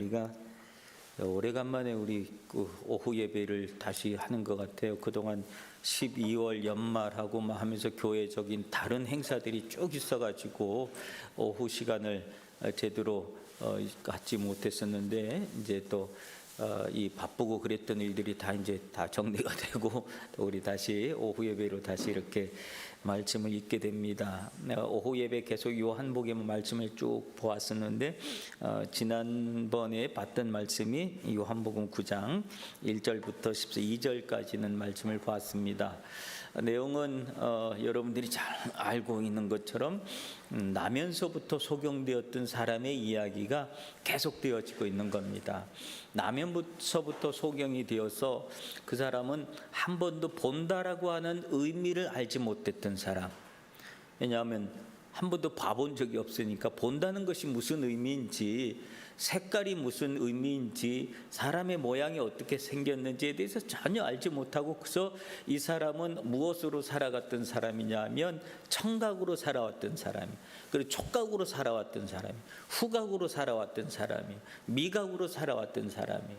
우리가 오래간만에 우리 오후 예배를 다시 하는 것 같아요. 그동안 12월 연말하고 하면서 교회적인 다른 행사들이 쭉 있어가지고 오후 시간을 제대로 갖지 못했었는데, 이제 또 이 바쁘고 그랬던 일들이 다 이제 다 정리가 되고 또 우리 다시 오후 예배로 다시 이렇게 말씀을 읽게 됩니다. 오후 예배 계속 요한복음 말씀을 쭉 보았었는데, 지난번에 봤던 말씀이 요한복음 9장 1절부터 12절까지는 말씀을 보았습니다. 내용은 여러분들이 잘 알고 있는 것처럼 나면서부터 소경되었던 사람의 이야기가 계속되어지고 있는 겁니다. 나면서부터 소경이 되어서 그 사람은 한 번도 본다라고 하는 의미를 알지 못했던 사람. 왜냐하면 한 번도 봐본 적이 없으니까 본다는 것이 무슨 의미인지, 색깔이 무슨 의미인지, 사람의 모양이 어떻게 생겼는지에 대해서 전혀 알지 못하고, 그래서 이 사람은 무엇으로 살아갔던 사람이냐 하면 청각으로 살아왔던 사람이, 그리고 촉각으로 살아왔던 사람이, 후각으로 살아왔던 사람이, 미각으로 살아왔던 사람이에요.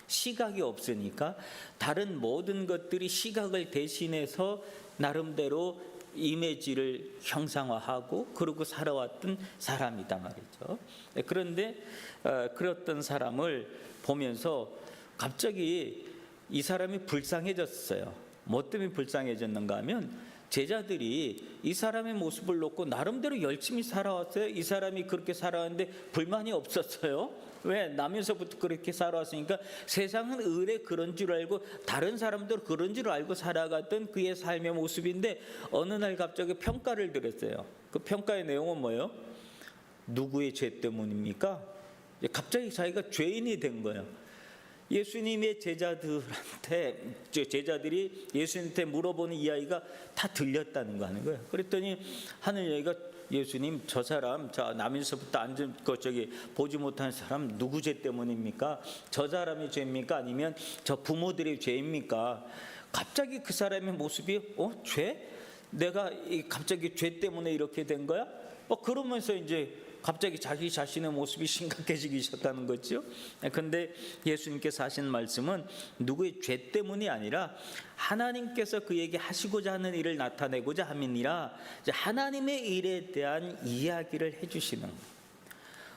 시각이 없으니까 다른 모든 것들이 시각을 대신해서 나름대로 이미지를 형상화하고 그러고 살아왔던 사람이다 말이죠. 그런데 그랬던 사람을 보면서 갑자기 이 사람이 불쌍해졌어요. 뭐 때문에 불쌍해졌는가 하면, 제자들이 이 사람의 모습을 놓고 나름대로 열심히 살아왔어요. 이 사람이 그렇게 살아왔는데 불만이 없었어요. 왜? 나면서부터 그렇게 살아왔으니까 세상은 의뢰 그런 줄 알고 다른 사람들 그런 줄 알고 살아갔던 그의 삶의 모습인데, 어느 날 갑자기 평가를 들었어요. 그 평가의 내용은 뭐예요? 누구의 죄 때문입니까? 갑자기 자기가 죄인이 된 거예요. 예수님의 제자들이 예수님한테 물어보는 이야기가 다 들렸다는 거 하는 거예요. 그랬더니 하는 얘기가, 예수님, 저 사람, 나면서부터 앉은 보지 못하는 사람 누구 죄 때문입니까? 저 사람의 죄입니까? 아니면 저 부모들의 죄입니까? 갑자기 그 사람의 모습이 죄? 내가 갑자기 죄 때문에 이렇게 된 거야? 그러면서 이제 갑자기 자기 자신의 모습이 심각해지기 시작하는 거죠. 그런데 예수님께서 하신 말씀은 누구의 죄 때문이 아니라 하나님께서 그에게 하시고자 하는 일을 나타내고자 함이니라, 하나님의 일에 대한 이야기를 해주시는 거예요.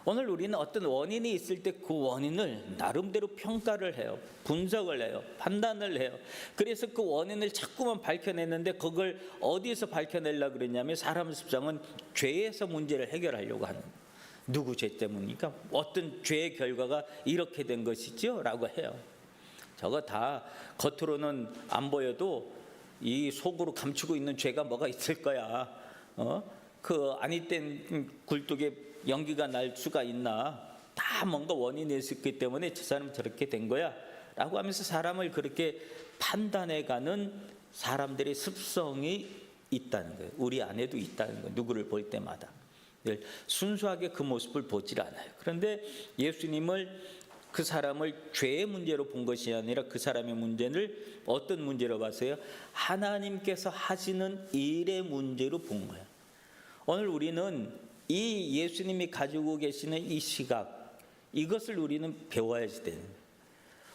오늘 우리는 어떤 원인이 있을 때 그 원인을 나름대로 평가를 해요. 분석을 해요. 판단을 해요. 그래서 그 원인을 자꾸만 밝혀내는데, 그걸 어디에서 밝혀내려고 그러냐면 사람 습성은 죄에서 문제를 해결하려고 하는, 누구 죄 때문입니까? 어떤 죄의 결과가 이렇게 된 것이죠? 라고 해요. 저거 다 겉으로는 안 보여도 이 속으로 감추고 있는 죄가 뭐가 있을 거야. 그 아니 땐 굴뚝에 연기가 날 수가 있나? 다 뭔가 원인이 있었기 때문에 저 사람은 저렇게 된 거야 라고 하면서 사람을 그렇게 판단해가는 사람들의 습성이 있다는 거예요. 우리 안에도 있다는 거예요. 누구를 볼 때마다 순수하게 그 모습을 보질 않아요. 그런데 예수님을, 그 사람을 죄의 문제로 본 것이 아니라 그 사람의 문제를 어떤 문제로 봤어요? 하나님께서 하시는 일의 문제로 본 거예요. 오늘 우리는 이 예수님이 가지고 계시는 이 시각, 이것을 우리는 배워야지 되는 거예요.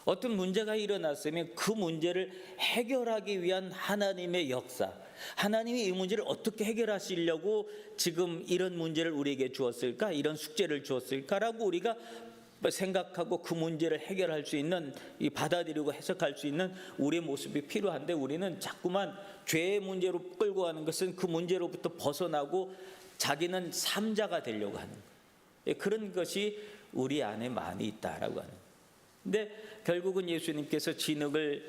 어떤 문제가 일어났으면 그 문제를 해결하기 위한 하나님의 역사, 하나님이 이 문제를 어떻게 해결하시려고 지금 이런 문제를 우리에게 주었을까, 이런 숙제를 주었을까라고 우리가 생각하고 그 문제를 해결할 수 있는, 받아들이고 해석할 수 있는 우리의 모습이 필요한데, 우리는 자꾸만 죄의 문제로 끌고 가는 것은 그 문제로부터 벗어나고 자기는 삼자가 되려고 하는 거예요. 그런 것이 우리 안에 많이 있다라고 하는 거예요. 근데 결국은 예수님께서 진흙을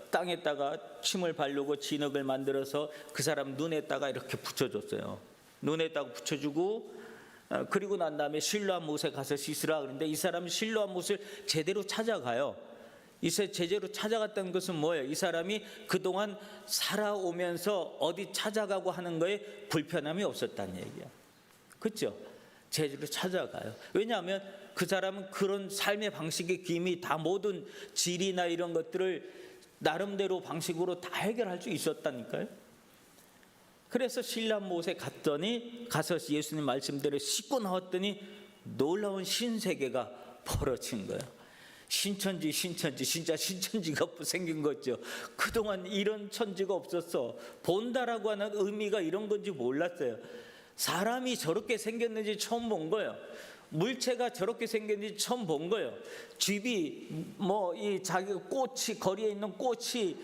땅에다가 침을 바르고 진흙을 만들어서 그 사람 눈에다가 이렇게 붙여줬어요. 눈에다가 붙여주고, 그리고 난 다음에 실로암 못에 가서 씻으라 그러는데, 이 사람이 실로암 못을 제대로 찾아가요. 제대로 찾아갔다는 것은 뭐예요? 이 사람이 그동안 살아오면서 어디 찾아가고 하는 거에 불편함이 없었다는 얘기예요. 그렇죠? 제대로 찾아가요. 왜냐하면 그 사람은 그런 삶의 방식의 이미 다 모든 질이나 이런 것들을 나름대로 방식으로 다 해결할 수 있었다니까요. 그래서 실로암 못에 가서 예수님 말씀대로 씻고 나왔더니 놀라운 신세계가 벌어진 거예요. 신천지 진짜 신천지가 생긴 거죠. 그동안 이런 천지가 없었어. 본다라고 하는 의미가 이런 건지 몰랐어요. 사람이 저렇게 생겼는지 처음 본 거예요. 물체가 저렇게 생겼는지 처음 본 거예요. 집이 이 자기 꽃이, 거리에 있는 꽃이,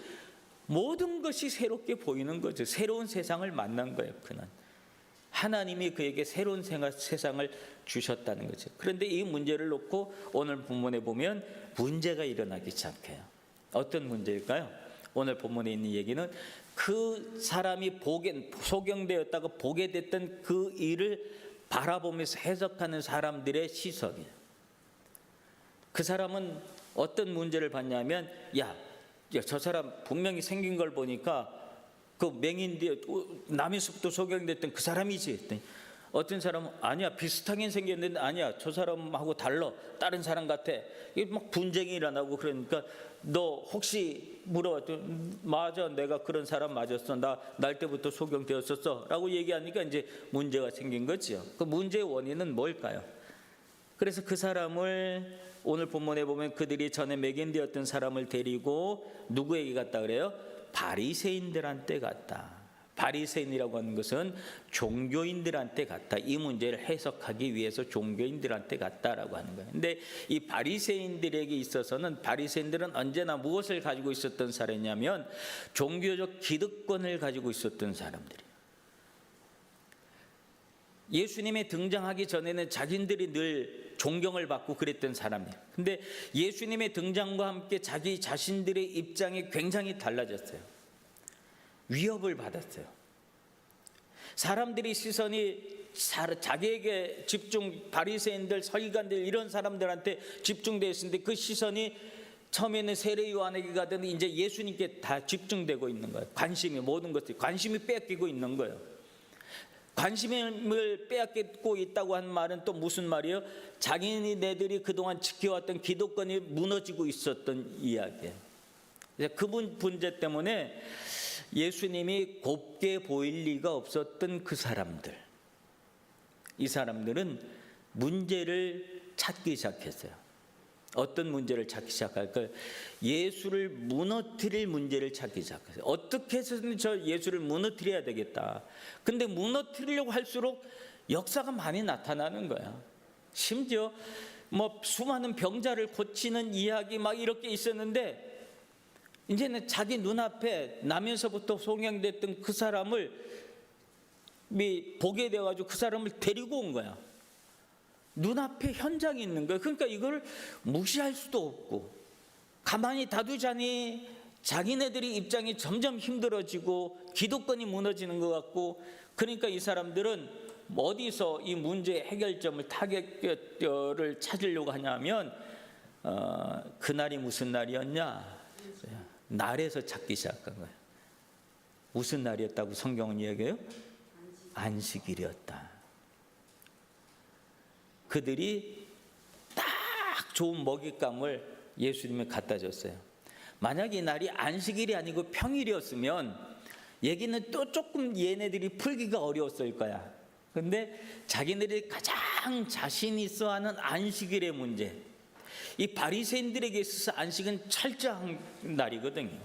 모든 것이 새롭게 보이는 거죠. 새로운 세상을 만난 거예요. 그는 하나님이 그에게 새로운 세상을 주셨다는 거죠. 그런데 이 문제를 놓고 오늘 본문에 보면 문제가 일어나기 시작해요. 어떤 문제일까요? 오늘 본문에 있는 얘기는 그 사람이 소경되었다가 보게 됐던 그 일을 바라보면서 해석하는 사람들의 시선이에요. 그 사람은 어떤 문제를 봤냐면, 저 사람 분명히 생긴 걸 보니까 그 맹인데 남에서부터 소경됐던 그 사람이지 했더니, 어떤 사람은 아니야, 비슷하게 생겼는데 아니야, 저 사람하고 달라, 다른 사람 같아. 이게 막 분쟁이 일어나고, 그러니까 너 혹시 물어봤더니 맞아, 내가 그런 사람 맞았어, 날 때부터 소경되었었어 라고 얘기하니까 이제 문제가 생긴 거죠. 그 문제의 원인은 뭘까요? 그래서 그 사람을 오늘 본문에 보면 그들이 전에 맹인되었던 사람을 데리고 누구에게 갔다 그래요? 바리새인들한테 갔다. 바리새인이라고 하는 것은 종교인들한테 갔다. 이 문제를 해석하기 위해서 종교인들한테 갔다라고 하는 거예요. 근데 이 바리새인들에게 있어서는, 바리새인들은 언제나 무엇을 가지고 있었던 사람이냐면 종교적 기득권을 가지고 있었던 사람들이에요. 예수님의 등장하기 전에는 자기들이 늘 존경을 받고 그랬던 사람이에요. 근데 예수님의 등장과 함께 자기 자신들의 입장이 굉장히 달라졌어요. 위협을 받았어요. 사람들이 시선이 자기에게 바리새인들, 서기관들, 이런 사람들한테 집중되어 있었는데 그 시선이 처음에는 세례 요한에게 가더니 이제 예수님께 다 집중되고 있는 거예요. 관심이, 모든 것들이 관심이 뺏기고 있는 거예요. 관심을 빼앗기고 있다고 하는 말은 또 무슨 말이에요? 자기네들이 그동안 지켜왔던 기독권이 무너지고 있었던 이야기예요. 그 문제 때문에 예수님이 곱게 보일 리가 없었던 그 사람들, 이 사람들은 문제를 찾기 시작했어요. 어떤 문제를 찾기 시작할까요? 예수를 무너뜨릴 문제를 찾기 시작했어요. 어떻게 해서든 저 예수를 무너뜨려야 되겠다. 근데 무너뜨리려고 할수록 역사가 많이 나타나는 거야. 심지어 수많은 병자를 고치는 이야기 막 이렇게 있었는데, 이제는 자기 눈앞에 나면서부터 소경됐던 그 사람을 보게 돼가지고 그 사람을 데리고 온 거야. 눈앞에 현장이 있는 거야. 그러니까 이걸 무시할 수도 없고, 가만히 다두자니 자기네들이 입장이 점점 힘들어지고 기독권이 무너지는 것 같고, 그러니까 이 사람들은 어디서 이 문제의 해결점을, 타격을 찾으려고 하냐면 그날이 무슨 날이었냐? 날에서 찾기 시작한 거예요. 무슨 날이었다고 성경은 이야기해요? 안식일이었다. 그들이 딱 좋은 먹잇감을 예수님이 갖다 줬어요. 만약 이 날이 안식일이 아니고 평일이었으면 얘기는 또 조금 얘네들이 풀기가 어려웠을 거야. 근데 자기네들이 가장 자신 있어 하는 안식일의 문제, 이 바리새인들에게 있어서 안식은 철저한 날이거든요.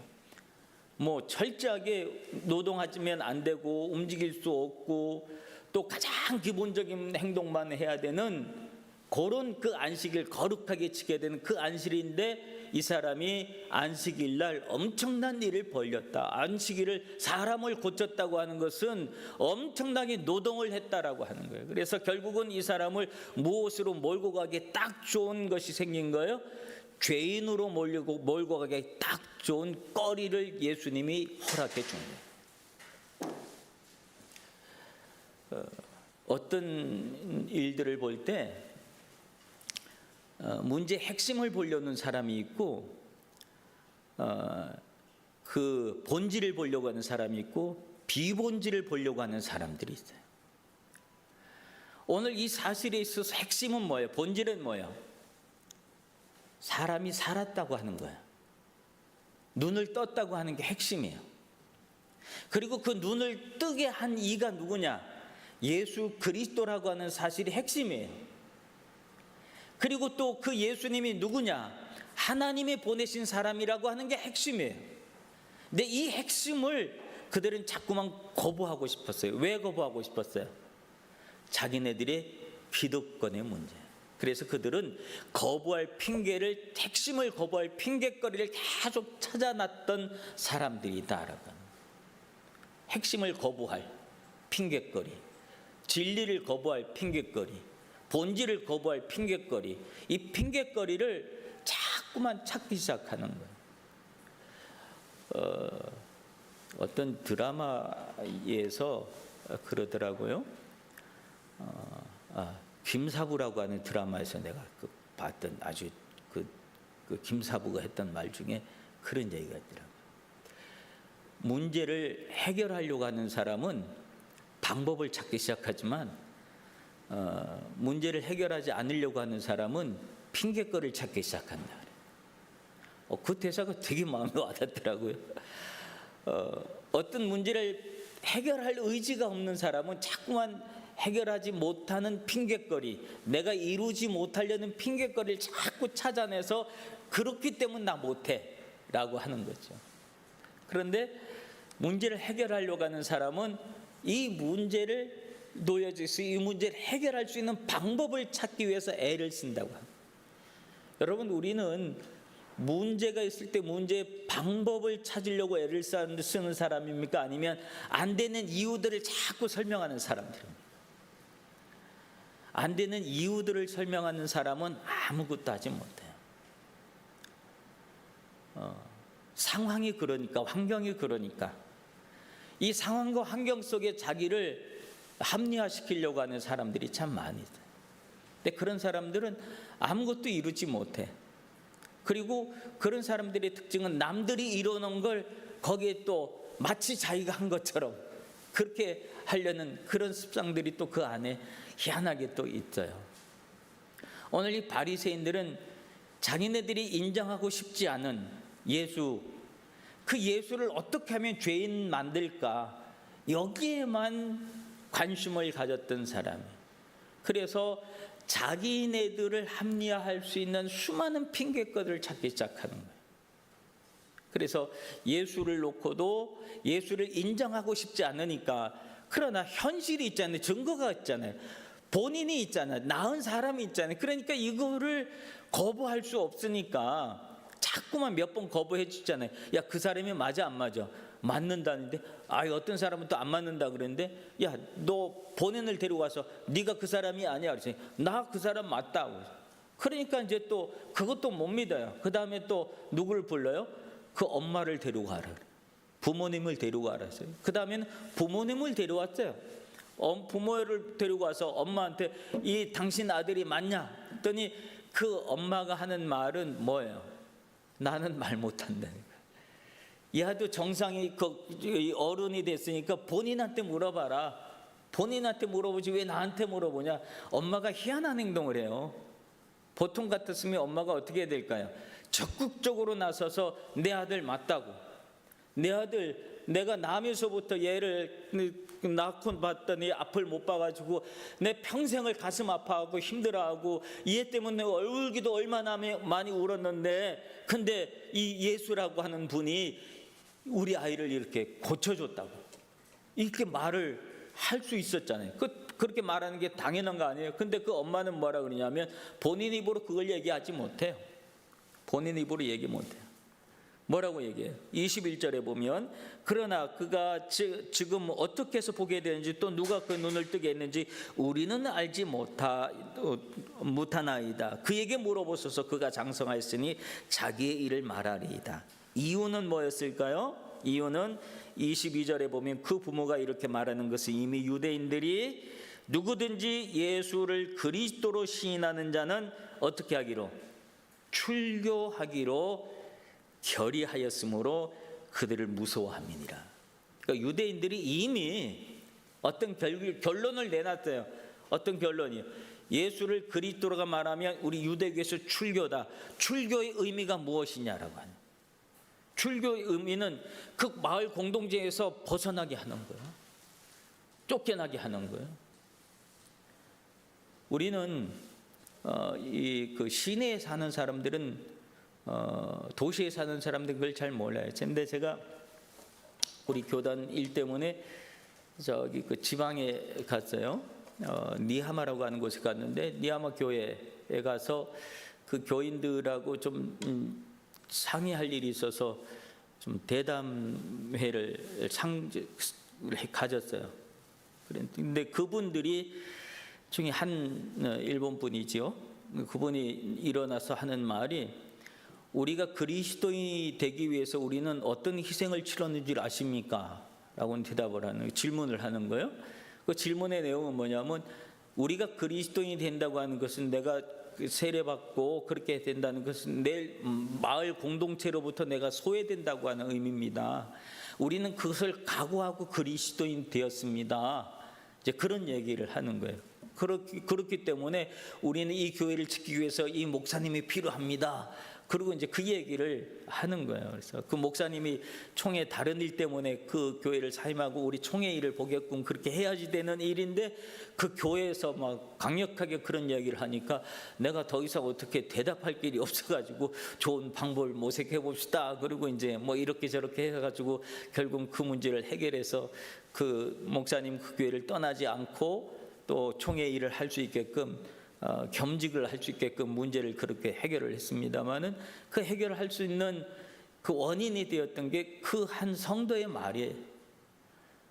철저하게 노동하면 안 되고 움직일 수 없고 또 가장 기본적인 행동만 해야 되는 그런 그 안식일, 거룩하게 지켜야 되는 그 안식일인데, 이 사람이 안식일 날 엄청난 일을 벌였다. 안식일을, 사람을 고쳤다고 하는 것은 엄청나게 노동을 했다라고 하는 거예요. 그래서 결국은 이 사람을 무엇으로 몰고 가기에 딱 좋은 것이 생긴 거예요. 죄인으로 몰고 가기에 딱 좋은 거리를 예수님이 허락해 준 거예요. 어떤 일들을 볼 때 문제의 핵심을 보려는 사람이 있고, 그 본질을 보려고 하는 사람이 있고, 비본질을 보려고 하는 사람들이 있어요. 오늘 이 사실에 있어서 핵심은 뭐예요? 본질은 뭐예요? 사람이 살았다고 하는 거예요. 눈을 떴다고 하는 게 핵심이에요. 그리고 그 눈을 뜨게 한 이가 누구냐? 예수 그리스도라고 하는 사실이 핵심이에요. 그리고 또 그 예수님이 누구냐? 하나님이 보내신 사람이라고 하는 게 핵심이에요. 근데 이 핵심을 그들은 자꾸만 거부하고 싶었어요. 왜 거부하고 싶었어요? 자기네들의 기득권의 문제. 그래서 그들은 거부할 핑계를, 핵심을 거부할 핑계거리를 계속 찾아놨던 사람들이다라고 하는, 핵심을 거부할 핑계거리, 진리를 거부할 핑계거리, 본질을 거부할 핑계거리, 이 핑계거리를 자꾸만 찾기 시작하는 거예요. 어떤 드라마에서 그러더라고요. 김사부라고 하는 드라마에서 내가 봤던 아주 그 김사부가 했던 말 중에 그런 얘기가 있더라고요. 문제를 해결하려고 하는 사람은 방법을 찾기 시작하지만 문제를 해결하지 않으려고 하는 사람은 핑계거리를 찾기 시작한다. 그 대사가 되게 마음에 와닿더라고요. 어떤 문제를 해결할 의지가 없는 사람은 자꾸만 해결하지 못하는 핑계거리, 내가 이루지 못하려는 핑계거리를 자꾸 찾아내서 그렇기 때문에 나 못해 라고 하는 거죠. 그런데 문제를 해결하려고 하는 사람은 이 문제를 놓여져서 이 문제를 해결할 수 있는 방법을 찾기 위해서 애를 쓴다고 합니다. 여러분, 우리는 문제가 있을 때 문제의 방법을 찾으려고 애를 쓰는 사람입니까? 아니면 안 되는 이유들을 자꾸 설명하는 사람들입니까? 안 되는 이유들을 설명하는 사람은 아무것도 하지 못해요. 상황이 그러니까, 환경이 그러니까 이 상황과 환경 속에 자기를 합리화시키려고 하는 사람들이 참 많이 있어요. 근데 그런 사람들은 아무것도 이루지 못해. 그리고 그런 사람들의 특징은 남들이 이루는 걸 거기에 또 마치 자기가 한 것처럼 그렇게 하려는 그런 습성들이 또 그 안에 희한하게 또 있어요. 오늘 이 바리새인들은 자기네들이 인정하고 싶지 않은 예수, 그 예수를 어떻게 하면 죄인 만들까, 여기에만 관심을 가졌던 사람이에요. 그래서 자기네들을 합리화할 수 있는 수많은 핑계거리를 찾기 시작하는 거예요. 그래서 예수를 놓고도 예수를 인정하고 싶지 않으니까, 그러나 현실이 있잖아요. 증거가 있잖아요. 본인이 있잖아요. 나은 사람이 있잖아요. 그러니까 이거를 거부할 수 없으니까 자꾸만 몇 번 거부해 주잖아요. 야, 그 사람이 맞아 안 맞아? 맞는다는데, 어떤 사람은 또 안 맞는다 그랬는데, 야, 너 본인을 데리고 와서 네가 그 사람이 아니야 그랬더니 나 그 사람 맞다고. 그러니까 이제 또 그것도 못 믿어요. 그 다음에 또 누구를 불러요? 그 엄마를 데리고 가라, 부모님을 데리고 가라서요. 그 다음에는 부모님을 데려왔어요. 부모를 데리고 와서 엄마한테 이 당신 아들이 맞냐 했더니 그 엄마가 하는 말은 뭐예요? 나는 말 못한다니까. 얘도 정상이 어른이 됐으니까 본인한테 물어봐라. 본인한테 물어보지 왜 나한테 물어보냐. 엄마가 희한한 행동을 해요. 보통 같았으면 엄마가 어떻게 해야 될까요? 적극적으로 나서서 내 아들 맞다고, 내 아들 내가 나면서부터 얘를 낳고 봤더니 앞을 못 봐가지고 내 평생을 가슴 아파하고 힘들어하고 얘 때문에 울기도 얼마나 많이 울었는데, 근데 이 예수라고 하는 분이 우리 아이를 이렇게 고쳐줬다고, 이렇게 말을 할 수 있었잖아요. 그렇게 말하는 게 당연한 거 아니에요? 근데 그 엄마는 뭐라 그러냐면 본인 입으로 그걸 얘기하지 못해요. 본인 입으로 얘기 못해요. 뭐라고 얘기해요? 21절에 보면 그러나 그가 지금 어떻게 해서 보게 되는지 또 누가 그 눈을 뜨게 했는지 우리는 알지 못하나이다. 그에게 물어보소서. 그가 장성하였으니 자기의 일을 말하리이다. 이유는 뭐였을까요? 이유는 22절에 보면 그 부모가 이렇게 말하는 것은 이미 유대인들이 누구든지 예수를 그리스도로 시인하는 자는 어떻게 하기로? 출교하기로 결의하였으므로 그들을 무서워함이니라. 그러니까 유대인들이 이미 어떤 결론을 내놨어요. 어떤 결론이요? 예수를 그리스도로가 말하면 우리 유대교에서 출교다. 출교의 의미가 무엇이냐라고 하는. 출교의 의미는 그 마을 공동체에서 벗어나게 하는 거예요. 쫓겨나게 하는 거예요. 우리는 이 그 시내에 사는 사람들은 도시에 사는 사람들은 그걸 잘 몰라요. 근데 제가 우리 교단 일 때문에 저기 그 지방에 갔어요. 니하마라고 하는 곳에 갔는데 니하마 교회에 가서 그 교인들하고 좀 상의할 일이 있어서 좀 대담회를 가졌어요. 그런데 그분들이 중에 한 일본 분이지요. 그분이 일어나서 하는 말이 우리가 그리스도인이 되기 위해서 우리는 어떤 희생을 치렀는지 아십니까? 라고 대답을 하는 질문을 하는 거예요. 그 질문의 내용은 뭐냐면 우리가 그리스도인이 된다고 하는 것은 내가 세례받고 그렇게 된다는 것은 내 마을 공동체로부터 내가 소외된다고 하는 의미입니다. 우리는 그것을 각오하고 그리스도인 되었습니다. 이제 그런 얘기를 하는 거예요. 그렇기 때문에 우리는 이 교회를 지키기 위해서 이 목사님이 필요합니다. 그리고 이제 그 얘기를 하는 거예요. 그래서 그 목사님이 총회 다른 일 때문에 그 교회를 사임하고 우리 총회 일을 보겠군 그렇게 해야지 되는 일인데 그 교회에서 막 강력하게 그런 얘기를 하니까 내가 더 이상 어떻게 대답할 길이 없어가지고 좋은 방법을 모색해 봅시다. 그리고 이제 뭐 이렇게 저렇게 해가지고 결국 그 문제를 해결해서 그 목사님 그 교회를 떠나지 않고 또 총회 일을 할 수 있게끔 겸직을 할 수 있게끔 문제를 그렇게 해결을 했습니다마는 그 해결을 할 수 있는 그 원인이 되었던 게 그 한 성도의 말이에요.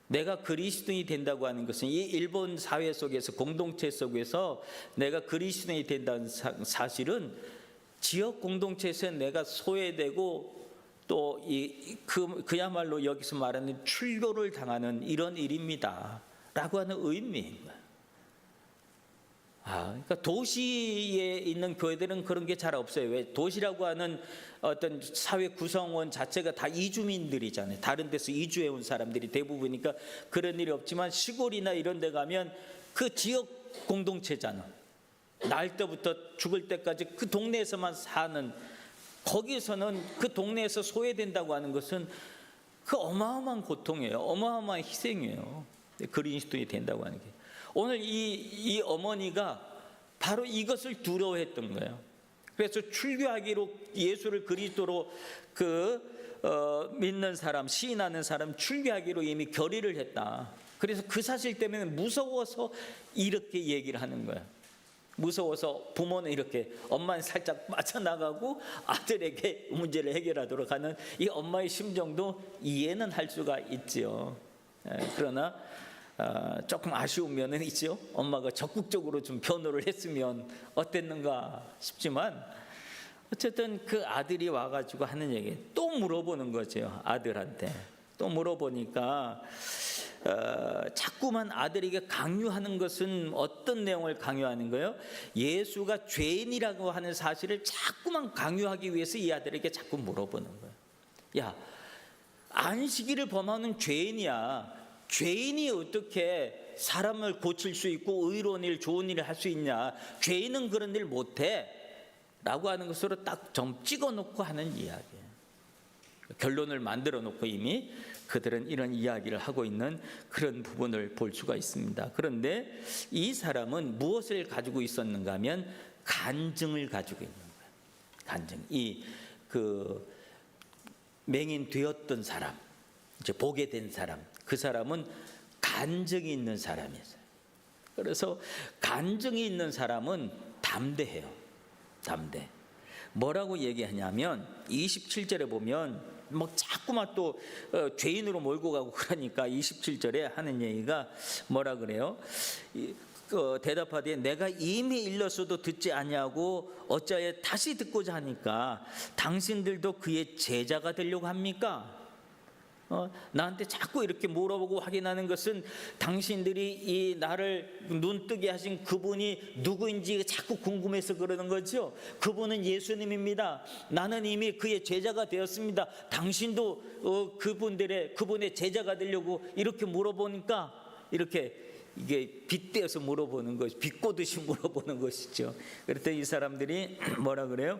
내가 그리스도인이 된다고 하는 것은 이 일본 사회 속에서 공동체 속에서 내가 그리스도인이 된다는 사실은 지역 공동체에서 내가 소외되고 또 그야말로 여기서 말하는 출교를 당하는 이런 일입니다. 라고 하는 의미인 거예요. 그러니까 도시에 있는 교회들은 그런 게 잘 없어요. 왜? 도시라고 하는 어떤 사회 구성원 자체가 다 이주민들이잖아요. 다른 데서 이주해 온 사람들이 대부분이니까 그런 일이 없지만 시골이나 이런 데 가면 그 지역 공동체잖아. 날 때부터 죽을 때까지 그 동네에서만 사는, 거기서는 그 동네에서 소외된다고 하는 것은 그 어마어마한 고통이에요. 어마어마한 희생이에요. 그리스도인이 된다고 하는 게. 오늘 이 어머니가 바로 이것을 두려워했던 거예요. 그래서 출교하기로 예수를 그리스도로 믿는 사람, 시인하는 사람 출교하기로 이미 결의를 했다. 그래서 그 사실 때문에 무서워서 이렇게 얘기를 하는 거예요. 무서워서 부모는 이렇게 엄마는 살짝 빠져나가고 아들에게 문제를 해결하도록 하는 이 엄마의 심정도 이해는 할 수가 있지요. 그러나 조금 아쉬운 면은 있죠. 엄마가 적극적으로 좀 변호를 했으면 어땠는가 싶지만 어쨌든 그 아들이 와가지고 하는 얘기 또 물어보는 거죠. 아들한테 또 물어보니까 자꾸만 아들에게 강요하는 것은 어떤 내용을 강요하는 거예요? 예수가 죄인이라고 하는 사실을 자꾸만 강요하기 위해서 이 아들에게 자꾸 물어보는 거예요. 야, 안식일을 범하는 죄인이야. 죄인이 어떻게 사람을 고칠 수 있고 의로운 일, 좋은 일을 할 수 있냐? 죄인은 그런 일 못해 라고 하는 것으로 딱 점 찍어놓고 하는 이야기예요. 결론을 만들어 놓고 이미 그들은 이런 이야기를 하고 있는 그런 부분을 볼 수가 있습니다. 그런데 이 사람은 무엇을 가지고 있었는가 하면 간증을 가지고 있는 거예요. 간증. 맹인 되었던 사람, 이제 보게 된 사람, 그 사람은 간증이 있는 사람이었어요. 그래서 간증이 있는 사람은 담대해요. 담대. 뭐라고 얘기하냐면 27절에 보면 뭐 자꾸만 또 죄인으로 몰고 가고 그러니까 27절에 하는 얘기가 뭐라 그래요? 대답하되 내가 이미 일렀어도 듣지 아니하고 어찌하여 다시 듣고자 하니까 당신들도 그의 제자가 되려고 합니까? 나한테 자꾸 이렇게 물어보고 확인하는 것은 당신들이 이 나를 눈뜨게 하신 그분이 누구인지 자꾸 궁금해서 그러는 거죠. 그분은 예수님입니다. 나는 이미 그의 제자가 되었습니다. 당신도 그분의 제자가 되려고 이렇게 물어보니까 이렇게 이게 빗대어서 물어보는 것이 비꼬듯이 물어보는 것이죠. 그랬더니 이 사람들이 뭐라 그래요?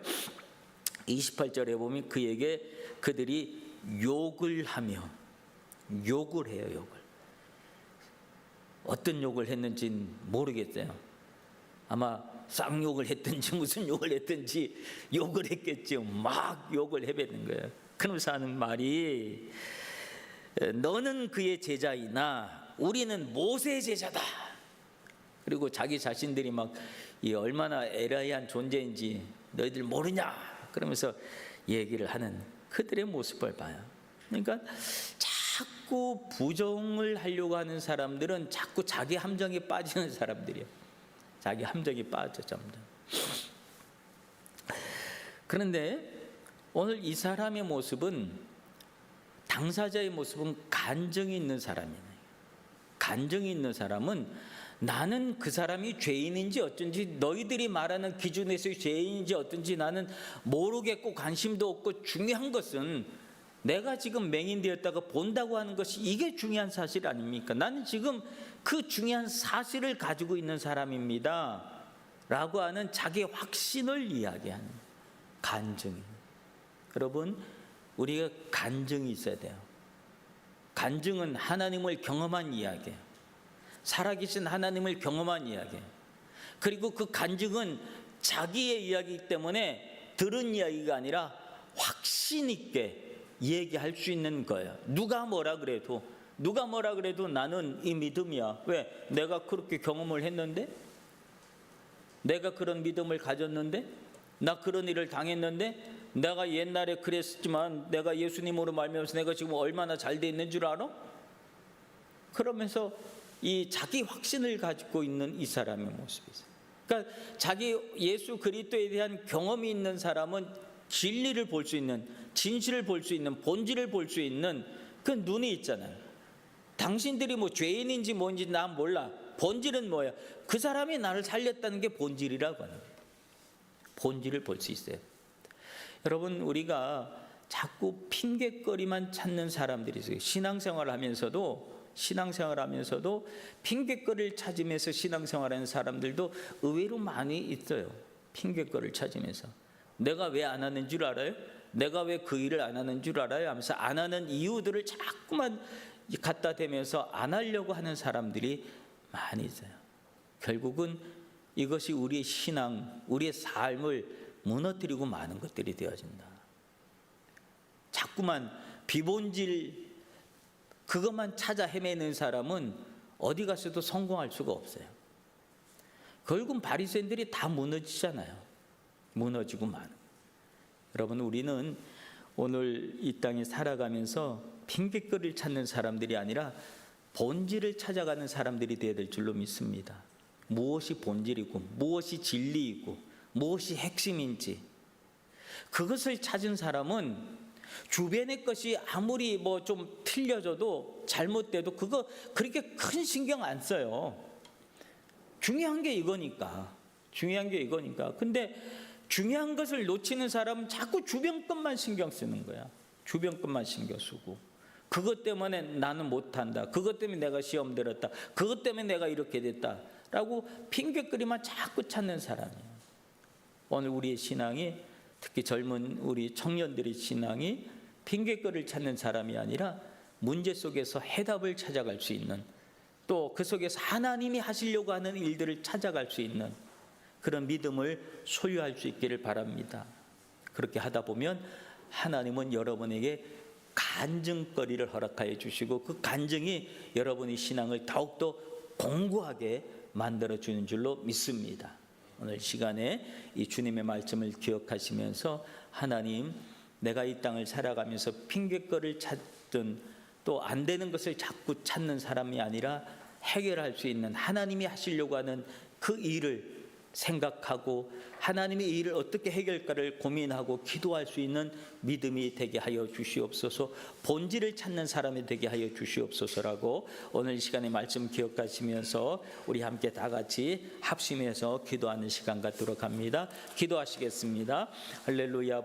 28절에 보면 그들이 욕을 하며 욕을 해요. 욕을. 어떤 욕을 했는지는 모르겠어요. 아마 쌍욕을 했든지 무슨 욕을 했든지 욕을 했겠죠. 막 욕을 해뱉는 거예요. 그러면서 하는 말이 너는 그의 제자이나 우리는 모세의 제자다. 그리고 자기 자신들이 막 얼마나 에라이한 존재인지 너희들 모르냐 그러면서 얘기를 하는 그들의 모습을 봐요. 그러니까 자꾸 부정을 하려고 하는 사람들은 자꾸 자기 함정에 빠지는 사람들이에요. 자기 함정에 빠져 점점. 그런데 오늘 이 사람의 모습은, 당사자의 모습은 간증이 있는 사람이에요. 간증이 있는 사람은 나는 그 사람이 죄인인지 어쩐지, 너희들이 말하는 기준에서의 죄인인지 어쩐지 나는 모르겠고 관심도 없고, 중요한 것은 내가 지금 맹인되었다가 본다고 하는 것이 이게 중요한 사실 아닙니까? 나는 지금 그 중요한 사실을 가지고 있는 사람입니다 라고 하는 자기 확신을 이야기하는 간증이. 여러분, 우리가 간증이 있어야 돼요. 간증은 하나님을 경험한 이야기예요. 살아계신 하나님을 경험한 이야기예요. 그리고 그 간증은 자기의 이야기이기 때문에 들은 이야기가 아니라 확신 있게 얘기할 수 있는 거예요. 누가 뭐라 그래도 나는 이 믿음이야. 왜? 내가 그렇게 경험을 했는데, 내가 그런 믿음을 가졌는데, 나 그런 일을 당했는데, 내가 옛날에 그랬지만 내가 예수님으로 말미암아서 내가 지금 얼마나 잘 돼 있는 줄 알아? 그러면서 이 자기 확신을 가지고 있는 이 사람의 모습이 있어요. 그러니까 자기 예수 그리스도에 대한 경험이 있는 사람은 진리를 볼 수 있는, 진실을 볼 수 있는, 본질을 볼 수 있는 그 눈이 있잖아요. 당신들이 뭐 죄인인지 뭔지 난 몰라. 본질은 뭐야? 그 사람이 나를 살렸다는 게 본질이라고 하는 거예요. 본질을 볼 수 있어요. 여러분, 우리가 자꾸 핑계거리만 찾는 사람들이 있어요. 신앙생활을 하면서도 핑계거리를 찾으면서 신앙생활하는 사람들도 의외로 많이 있어요. 핑계거리를 찾으면서 내가 왜 안 하는 줄 알아요? 내가 왜 그 일을 안 하는 줄 알아요? 하면서 안 하는 이유들을 자꾸만 갖다 대면서 안 하려고 하는 사람들이 많이 있어요. 결국은 이것이 우리의 신앙, 우리의 삶을 무너뜨리고 마는 것들이 되어진다. 자꾸만 비본질 그것만 찾아 헤매는 사람은 어디 가서도 성공할 수가 없어요. 결국은 바리새인들이 다 무너지잖아요. 무너지고 마는. 여러분, 우리는 오늘 이 땅에 살아가면서 핑계거리를 찾는 사람들이 아니라 본질을 찾아가는 사람들이 되어야 될 줄로 믿습니다. 무엇이 본질이고 무엇이 진리이고 무엇이 핵심인지 그것을 찾은 사람은 주변의 것이 아무리 뭐 좀 틀려져도 잘못돼도 그거 그렇게 큰 신경 안 써요. 중요한 게 이거니까. 근데 중요한 것을 놓치는 사람은 자꾸 주변 것만 신경 쓰는 거야. 주변 것만 신경 쓰고, 그것 때문에 나는 못한다, 그것 때문에 내가 시험 들었다, 그것 때문에 내가 이렇게 됐다 라고 핑계거리만 자꾸 찾는 사람이에요. 오늘 우리의 신앙이, 특히 젊은 우리 청년들의 신앙이 핑계거리를 찾는 사람이 아니라 문제 속에서 해답을 찾아갈 수 있는, 또 그 속에서 하나님이 하시려고 하는 일들을 찾아갈 수 있는 그런 믿음을 소유할 수 있기를 바랍니다. 그렇게 하다 보면 하나님은 여러분에게 간증거리를 허락하여 주시고, 그 간증이 여러분의 신앙을 더욱더 공고하게 만들어주는 줄로 믿습니다. 오늘 시간에 이 주님의 말씀을 기억하시면서, 하나님, 내가 이 땅을 살아가면서 핑계거리를 찾든 또 안 되는 것을 자꾸 찾는 사람이 아니라 해결할 수 있는, 하나님이 하시려고 하는 그 일을 생각하고 하나님의 일을 어떻게 해결할까를 고민하고 기도할 수 있는 믿음이 되게 하여 주시옵소서. 본질을 찾는 사람이 되게 하여 주시옵소서라고 오늘 이 시간의 말씀 기억하시면서 우리 함께 다 같이 합심해서 기도하는 시간 갖도록 합니다. 기도하시겠습니다. 할렐루야.